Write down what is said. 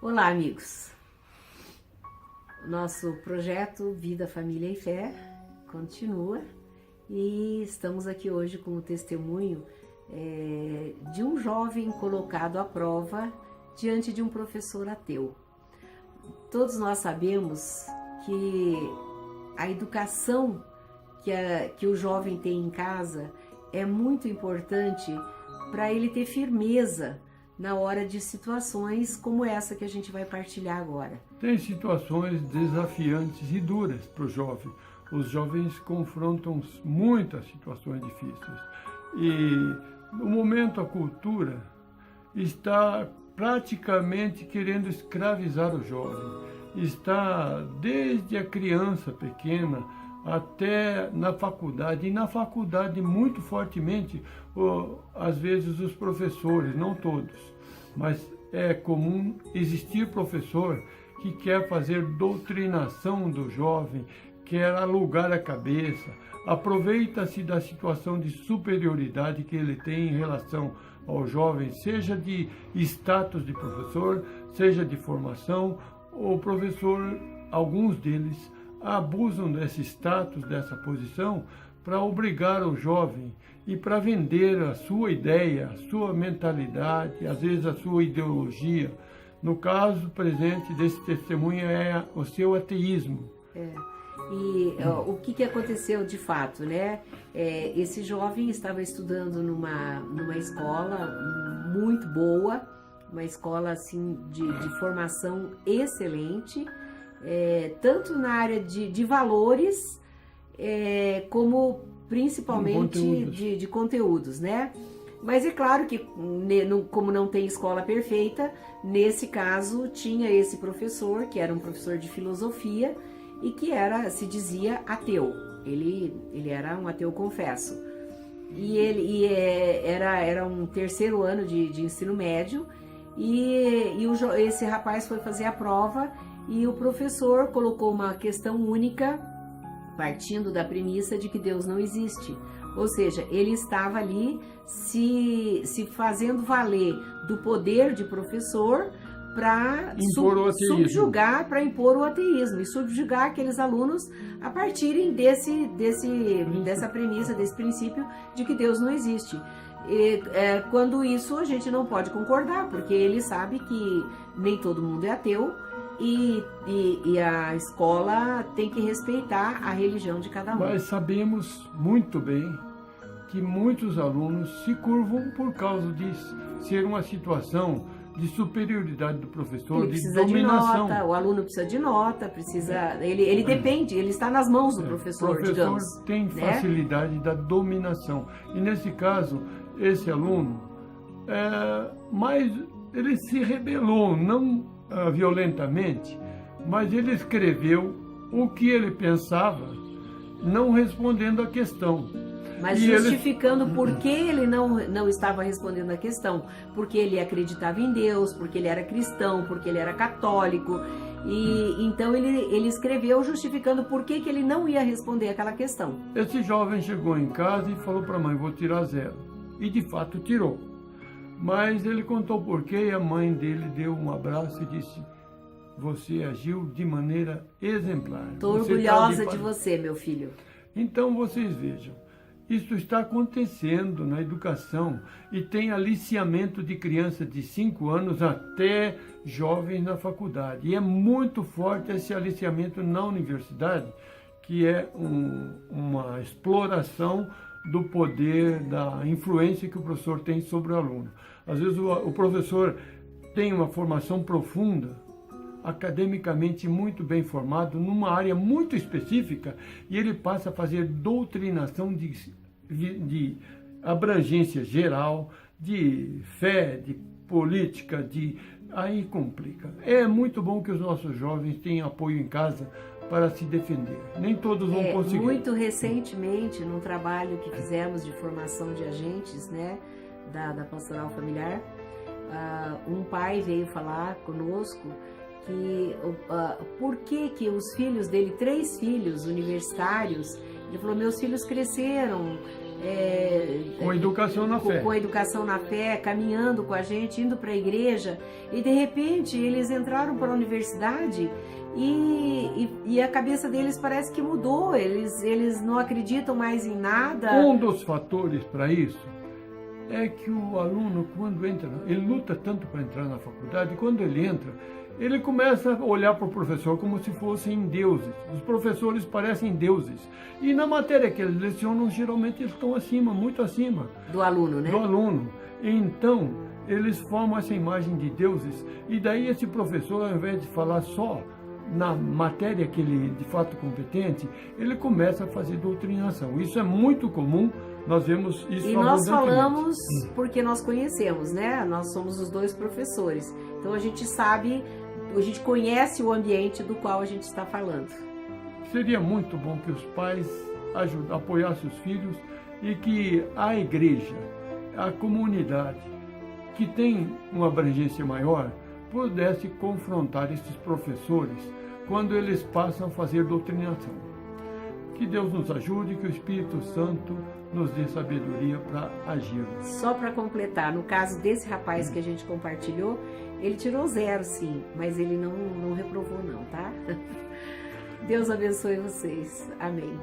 Olá, amigos! Nosso projeto Vida, Família e Fé continua e estamos aqui hoje com o testemunho de um jovem colocado à prova diante de um professor ateu. Todos nós sabemos que a educação que o jovem tem em casa é muito importante para ele ter firmeza na hora de situações como essa que a gente vai partilhar agora. Tem situações desafiantes e duras para o jovem. Os jovens confrontam muitas situações difíceis. E no momento a cultura está praticamente querendo escravizar o jovem. Está desde a criança pequena até na faculdade, e na faculdade muito fortemente, às vezes os professores, não todos, mas é comum existir professor que quer fazer doutrinação do jovem, quer alugar a cabeça, aproveita-se da situação de superioridade que ele tem em relação ao jovem, seja de status de professor, seja de formação, o professor, alguns deles, abusam desse status, dessa posição, para obrigar o jovem e para vender a sua ideia, a sua mentalidade, às vezes a sua ideologia. No caso presente desse testemunho é o seu ateísmo. O que aconteceu de fato, né? Esse jovem estava estudando numa escola muito boa, uma escola assim de formação excelente, tanto na área de valores, como principalmente de conteúdos, né? Mas é claro que, como não tem escola perfeita, nesse caso tinha esse professor, que era um professor de filosofia e que se dizia ateu. Ele era um ateu, confesso. Era um terceiro ano de ensino médio esse rapaz foi fazer a prova e o professor colocou uma questão única, partindo da premissa de que Deus não existe. Ou seja, ele estava ali se fazendo valer do poder de professor para subjugar, para impor o ateísmo e subjugar aqueles alunos a partirem dessa premissa, desse princípio de que Deus não existe. Quando isso a gente não pode concordar, porque ele sabe que nem todo mundo é ateu e a escola tem que respeitar a religião de cada um. Mas sabemos muito bem que muitos alunos se curvam por causa de ser uma situação de superioridade do professor, de dominação. O aluno precisa de nota, ele depende, ele está nas mãos do professor, digamos. O professor tem facilidade da dominação. E nesse caso, esse aluno, mas ele se rebelou, não violentamente, mas ele escreveu o que ele pensava, não respondendo a questão. Mas justificando por que ele não estava respondendo a questão. Porque ele acreditava em Deus, porque ele era cristão, porque ele era católico. E então ele escreveu justificando por que ele não ia responder aquela questão. Esse jovem chegou em casa e falou para a mãe, vou tirar 0. E de fato tirou. Mas ele contou por quê e a mãe dele deu um abraço e disse, você agiu de maneira exemplar. Estou orgulhosa de você, meu filho. Então vocês vejam. Isso está acontecendo na educação e tem aliciamento de crianças de 5 anos até jovens na faculdade. E é muito forte esse aliciamento na universidade, que é uma exploração do poder, da influência que o professor tem sobre o aluno. Às vezes o professor tem uma formação profunda, academicamente muito bem formado, numa área muito específica, e ele passa a fazer doutrinação de abrangência geral, de fé, de política, aí complica. É muito bom que os nossos jovens tenham apoio em casa para se defender. Nem todos vão conseguir. Muito recentemente, num trabalho que fizemos de formação de agentes, né, da Pastoral Familiar, um pai veio falar conosco que por que os filhos dele, 3 filhos universitários, ele falou, meus filhos cresceram Com educação na fé. Com educação na fé, caminhando com a gente, indo para a igreja, e de repente eles entraram para a universidade e a cabeça deles parece que mudou, eles não acreditam mais em nada. Um dos fatores para isso é que o aluno, quando entra, ele luta tanto para entrar na faculdade, e quando ele entra, ele começa a olhar para o professor como se fossem deuses. Os professores parecem deuses. E na matéria que eles lecionam, geralmente eles estão acima, muito acima. Do aluno, né? Do aluno. Então, eles formam essa imagem de deuses. E daí esse professor, ao invés de falar só na matéria que ele de fato é competente, ele começa a fazer doutrinação. Isso é muito comum, nós vemos isso. E nós falamos porque nós conhecemos, né? Nós somos os dois professores. Então a gente sabe, a gente conhece o ambiente do qual a gente está falando. Seria muito bom que os pais apoiassem os filhos e que a igreja, a comunidade, que tem uma abrangência maior, pudesse confrontar esses professores quando eles passam a fazer doutrinação. Que Deus nos ajude, que o Espírito Santo nos dê sabedoria para agir. Só para completar, no caso desse rapaz que a gente compartilhou, ele tirou 0, sim, mas ele não reprovou não, tá? Deus abençoe vocês. Amém.